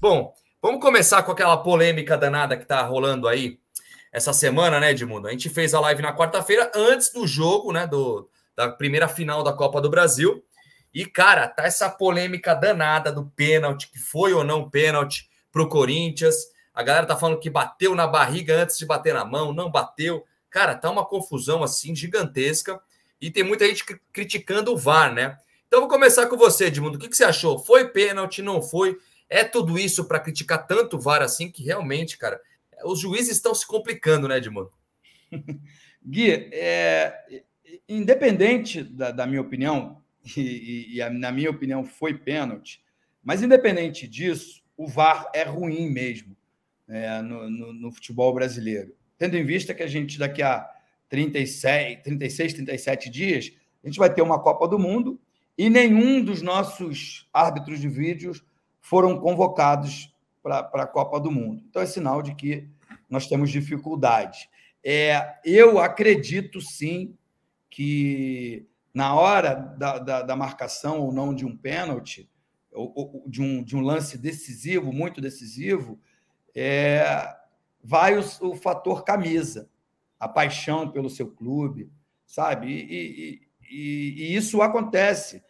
Bom, vamos começar com aquela polêmica danada que tá rolando aí essa semana, né, Edmundo? A gente fez a live na quarta-feira, antes do jogo, né, da primeira final da Copa do Brasil. E, cara, tá essa polêmica danada do pênalti, que foi ou não pênalti pro Corinthians. A galera tá falando que bateu na barriga antes de bater na mão, não bateu. Cara, tá uma confusão, assim, gigantesca. E tem muita gente criticando o VAR, né? Então, vou começar com você, Edmundo. O que você achou? Foi pênalti, não foi? É tudo isso para criticar tanto o VAR assim que realmente, cara, os juízes estão se complicando, né, Edmundo? Gui, independente da minha opinião, na minha opinião foi pênalti, mas independente disso, o VAR é ruim mesmo no futebol brasileiro. Tendo em vista que a gente daqui a 36, 37 dias, a gente vai ter uma Copa do Mundo e nenhum dos nossos árbitros de vídeos foram convocados para a Copa do Mundo. Então, é sinal de que nós temos dificuldade. Eu acredito, sim, que na hora da marcação ou não de um pênalti, ou de um lance decisivo, muito decisivo, vai o fator camisa, a paixão pelo seu clube, sabe? E isso acontece.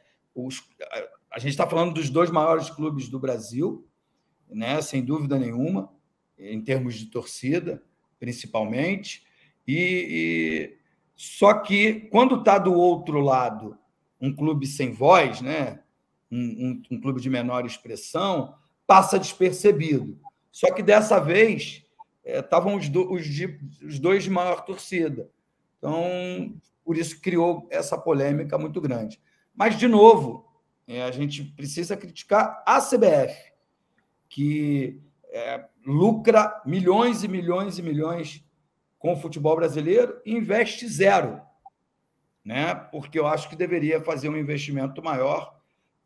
A gente está falando dos dois maiores clubes do Brasil, né? Sem dúvida nenhuma, em termos de torcida, principalmente. Só que, quando está do outro lado um clube sem voz, né? Um clube de menor expressão, passa despercebido. Só que, dessa vez, estavam os dois de maior torcida. Então, por isso criou essa polêmica muito grande. Mas, de novo, a gente precisa criticar a CBF, que lucra milhões e milhões e milhões com o futebol brasileiro e investe zero, né? Porque eu acho que deveria fazer um investimento maior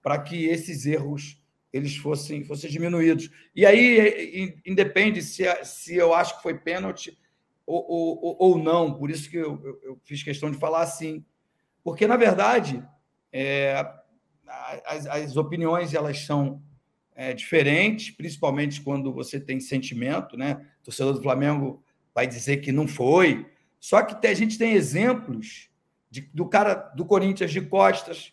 para que esses erros eles fossem diminuídos. E aí independe se eu acho que foi pênalti ou não, por isso que eu fiz questão de falar assim. Porque, na verdade, as opiniões elas são diferentes, principalmente quando você tem sentimento, né? O torcedor do Flamengo vai dizer que não foi. Só que a gente tem exemplos do cara do Corinthians de costas,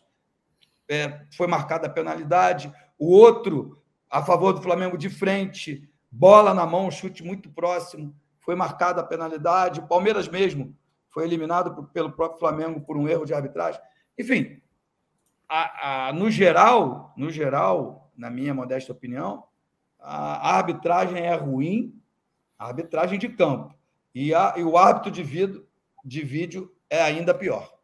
foi marcada a penalidade, o outro a favor do Flamengo de frente, bola na mão, chute muito próximo, foi marcada a penalidade, o Palmeiras mesmo foi eliminado pelo próprio Flamengo por um erro de arbitragem. Enfim, no geral, na minha modesta opinião, a arbitragem é ruim, a arbitragem de campo, e o árbitro de vídeo é ainda pior.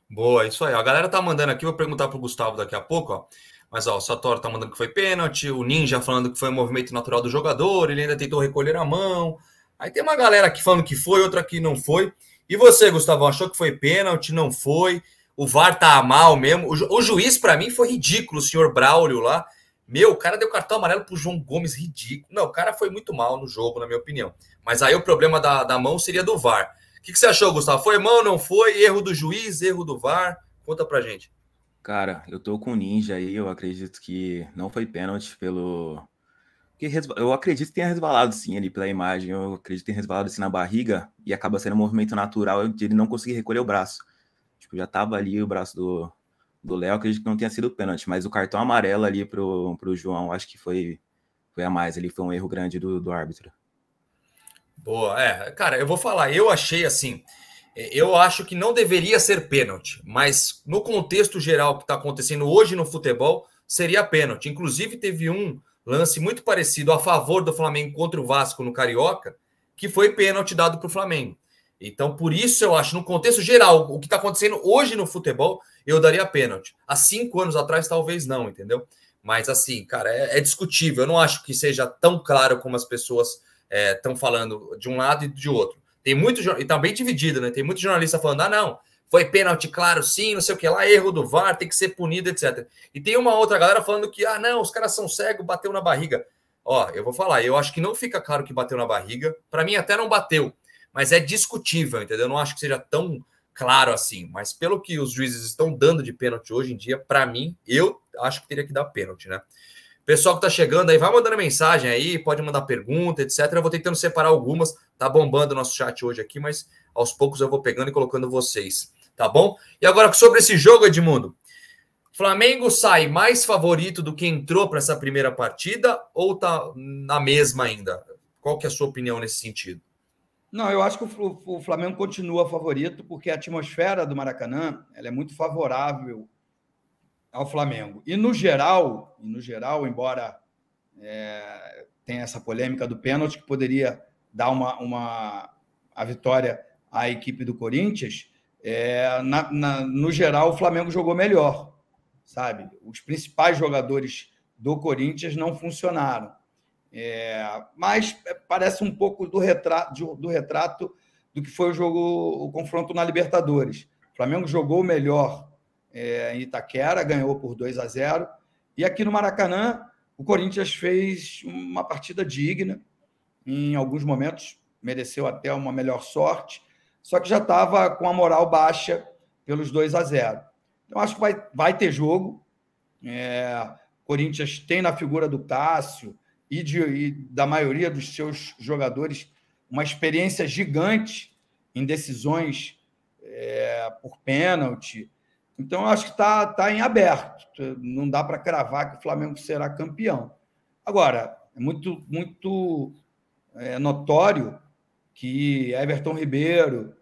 Boa, isso aí. A galera tá mandando aqui, vou perguntar pro Gustavo daqui a pouco, ó. Mas ó, o Satoru tá mandando que foi pênalti, o Ninja falando que foi um movimento natural do jogador, ele ainda tentou recolher a mão. Aí tem uma galera aqui falando que foi, outra que não foi. E você, Gustavo, achou que foi pênalti, não foi? O VAR tá mal mesmo. O juiz, para mim, foi ridículo, o senhor Braulio lá. O cara deu cartão amarelo pro João Gomes, ridículo. Não, o cara foi muito mal no jogo, na minha opinião. Mas aí o problema da mão seria do VAR. O que você achou, Gustavo? Foi mão, não foi? Erro do juiz, erro do VAR? Conta pra gente. Cara, eu tô com o Ninja aí, eu acredito que não foi pênalti pelo... Eu acredito que tenha resvalado sim ali pela imagem, eu acredito que tenha resvalado assim na barriga e acaba sendo um movimento natural de ele não conseguir recolher o braço. Tipo, já tava ali o braço do Léo, acredito que não tenha sido pênalti, mas o cartão amarelo ali pro João, acho que foi a mais, ali foi um erro grande do árbitro. Boa, cara, eu vou falar, eu achei assim, eu acho que não deveria ser pênalti, mas no contexto geral que está acontecendo hoje no futebol, seria pênalti. Inclusive, teve um lance muito parecido a favor do Flamengo contra o Vasco no Carioca, que foi pênalti dado para o Flamengo. Então, por isso eu acho, no contexto geral, o que está acontecendo hoje no futebol, eu daria pênalti. Há 5 anos atrás, talvez não, entendeu? Mas assim, cara, é discutível. Eu não acho que seja tão claro como as pessoas estão falando de um lado e de outro. Tem muito, e tá bem dividido, né? Tem muito jornalista falando, não, foi pênalti, claro, sim, não sei o que lá, erro do VAR, tem que ser punido, etc. E tem uma outra galera falando que, não, os caras são cegos, bateu na barriga. Ó, eu vou falar, eu acho que não fica claro que bateu na barriga. Para mim até não bateu, mas é discutível, entendeu? Eu não acho que seja tão claro assim, mas pelo que os juízes estão dando de pênalti hoje em dia, para mim, eu acho que teria que dar pênalti, né? Pessoal que tá chegando aí, vai mandando mensagem aí, pode mandar pergunta, etc. Eu vou tentando separar algumas, tá bombando o nosso chat hoje aqui, mas aos poucos eu vou pegando e colocando vocês, tá bom? E agora sobre esse jogo, Edmundo, Flamengo sai mais favorito do que entrou para essa primeira partida ou tá na mesma ainda? Qual que é a sua opinião nesse sentido? Não, eu acho que o Flamengo continua favorito porque a atmosfera do Maracanã ela é muito favorável ao Flamengo. E no geral, embora tenha essa polêmica do pênalti que poderia dar a vitória à equipe do Corinthians, no geral o Flamengo jogou melhor, sabe? Os principais jogadores do Corinthians não funcionaram. Mas parece um pouco do retrato do que foi o confronto na Libertadores. O Flamengo jogou melhor em Itaquera, ganhou por 2-0, e aqui no Maracanã o Corinthians fez uma partida digna, em alguns momentos mereceu até uma melhor sorte, só que já estava com a moral baixa pelos 2-0. Então acho que vai ter jogo. O Corinthians tem na figura do Cássio e da maioria dos seus jogadores uma experiência gigante em decisões por pênalti. Então, eu acho que está em aberto. Não dá para cravar que o Flamengo será campeão. Agora, é muito, muito notório que Everton Ribeiro,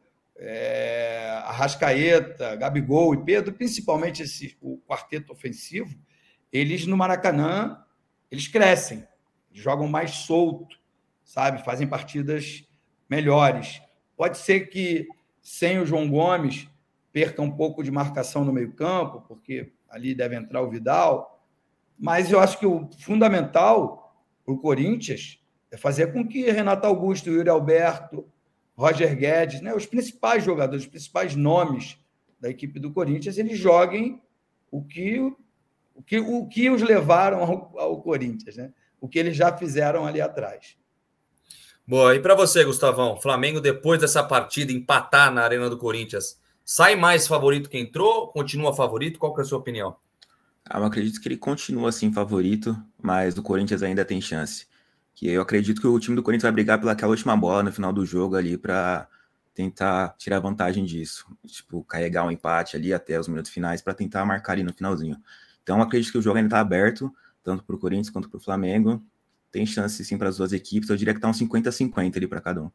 Arrascaeta, Gabigol e Pedro, principalmente o quarteto ofensivo, eles no Maracanã, eles crescem. Jogam mais solto, sabe? Fazem partidas melhores. Pode ser que sem o João Gomes perca um pouco de marcação no meio-campo, porque ali deve entrar o Vidal. Mas eu acho que o fundamental para o Corinthians é fazer com que Renato Augusto, Yuri Alberto, Roger Guedes, né, os principais jogadores, os principais nomes da equipe do Corinthians, eles joguem o que os levaram ao Corinthians, né? O que eles já fizeram ali atrás. Boa, e para você, Gustavão, Flamengo, depois dessa partida, empatar na Arena do Corinthians, sai mais favorito que entrou? Continua favorito? Qual que é a sua opinião? Eu acredito que ele continua assim favorito, mas o Corinthians ainda tem chance. Que eu acredito que o time do Corinthians vai brigar pelaquela última bola no final do jogo ali para tentar tirar vantagem disso. Tipo, carregar um empate ali até os minutos finais para tentar marcar ali no finalzinho. Então, acredito que o jogo ainda está aberto, tanto para o Corinthians quanto para o Flamengo. Tem chance, sim, para as duas equipes. Eu diria que tá um 50-50 ali para cada um.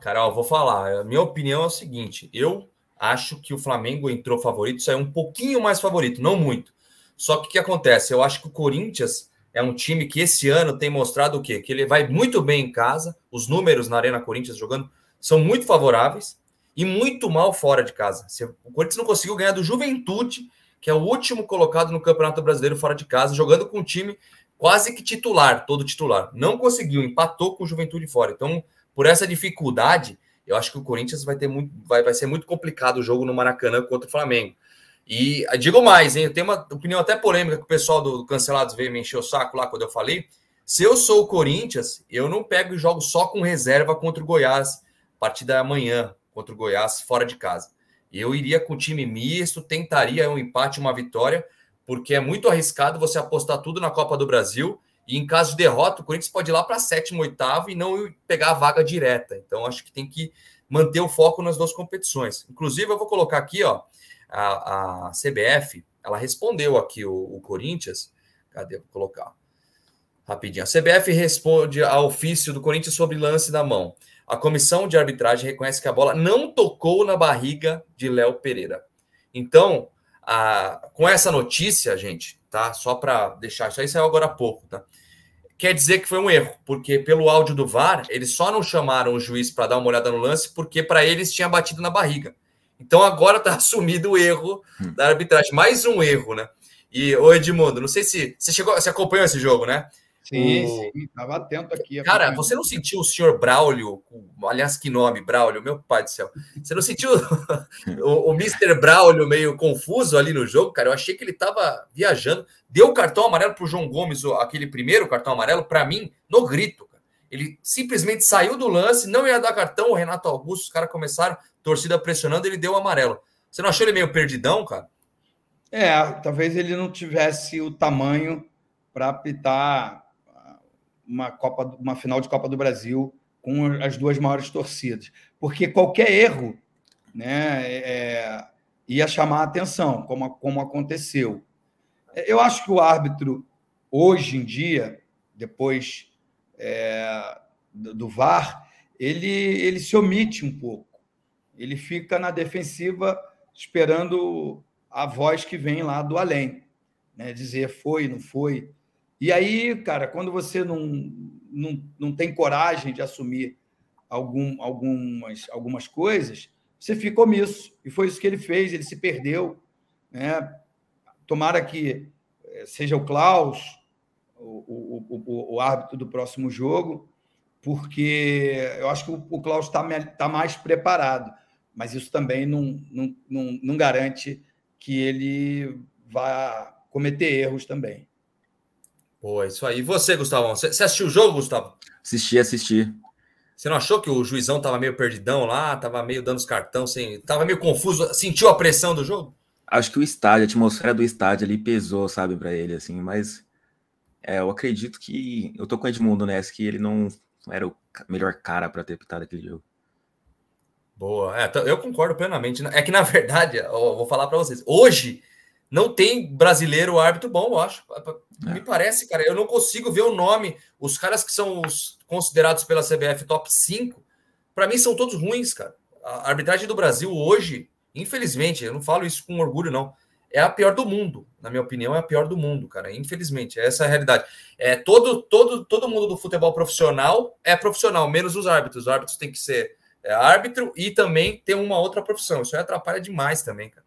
Carol, vou falar. A minha opinião é o seguinte. Eu acho que o Flamengo entrou favorito, saiu um pouquinho mais favorito, não muito. Só que o que acontece? Eu acho que o Corinthians é um time que esse ano tem mostrado o quê? Que ele vai muito bem em casa. Os números na Arena Corinthians jogando são muito favoráveis e muito mal fora de casa. O Corinthians não conseguiu ganhar do Juventude, que é o último colocado no Campeonato Brasileiro fora de casa, jogando com um time quase que titular, todo titular. Não conseguiu, empatou com o Juventude fora. Então, por essa dificuldade, eu acho que o Corinthians vai ser muito complicado o jogo no Maracanã contra o Flamengo. E digo mais, hein, eu tenho uma opinião até polêmica que o pessoal do Cancelados veio me encher o saco lá quando eu falei. Se eu sou o Corinthians, eu não pego e jogo só com reserva contra o Goiás, partida amanhã contra o Goiás, fora de casa. Eu iria com time misto, tentaria um empate, uma vitória, porque é muito arriscado você apostar tudo na Copa do Brasil e em caso de derrota, o Corinthians pode ir lá para sétimo, oitavo e não pegar a vaga direta. Então, acho que tem que manter o foco nas duas competições. Inclusive, eu vou colocar aqui, ó, a CBF, ela respondeu aqui o Corinthians. Cadê? Vou colocar rapidinho. A CBF responde ao ofício do Corinthians sobre lance da mão. A comissão de arbitragem reconhece que a bola não tocou na barriga de Léo Pereira. Então, com essa notícia, gente, tá? Só para deixar isso aí, saiu agora há pouco, tá? Quer dizer que foi um erro, porque pelo áudio do VAR, eles só não chamaram o juiz para dar uma olhada no lance, porque para eles tinha batido na barriga. Então agora está assumido o erro da arbitragem. Mais um erro, né? E, ô Edmundo, não sei se você acompanhou esse jogo, né? Sim, estava atento aqui. Cara, você não sentiu o senhor Braulio? Aliás, que nome, Braulio, meu pai do céu. Você não sentiu o Mr. Braulio meio confuso ali no jogo, cara? Eu achei que ele estava viajando. Deu o cartão amarelo para o João Gomes, aquele primeiro cartão amarelo, para mim, no grito. Cara. Ele simplesmente saiu do lance, não ia dar cartão. O Renato Augusto, os caras começaram, torcida pressionando, ele deu o amarelo. Você não achou ele meio perdidão, cara? Talvez ele não tivesse o tamanho para apitar uma final de Copa do Brasil com as duas maiores torcidas. Porque qualquer erro, né, ia chamar a atenção, como aconteceu. Eu acho que o árbitro, hoje em dia, depois do VAR, ele se omite um pouco. Ele fica na defensiva esperando a voz que vem lá do além, né? Dizer foi, não foi. E aí, cara, quando você não tem coragem de assumir algumas coisas, você fica omisso. E foi isso que ele fez, ele se perdeu, né? Tomara que seja o Klaus, o árbitro do próximo jogo, porque eu acho que o Klaus está mais preparado, mas isso também não garante que ele vá cometer erros também. Pô, isso aí. E você, Gustavão? Você assistiu o jogo, Gustavo? Assisti. Você não achou que o juizão tava meio perdidão lá, tava meio dando os cartões, tava meio confuso, sentiu a pressão do jogo? Acho que o estádio, a atmosfera do estádio ali pesou, sabe, para ele, assim, mas eu acredito que eu tô com o Edmundo nessa, que ele não era o melhor cara para ter pitado aquele jogo. Boa, eu concordo plenamente. É que, na verdade, eu vou falar para vocês, hoje não tem brasileiro árbitro bom, eu acho. Me parece, cara, eu não consigo ver o nome. Os caras que são os considerados pela CBF top 5, para mim são todos ruins, cara. A arbitragem do Brasil hoje, infelizmente, eu não falo isso com orgulho, não, é a pior do mundo. Na minha opinião, é a pior do mundo, cara. Infelizmente, essa é a realidade. Todo mundo do futebol profissional é profissional, menos os árbitros. Os árbitros têm que ser árbitro e também ter uma outra profissão. Isso aí atrapalha demais também, cara.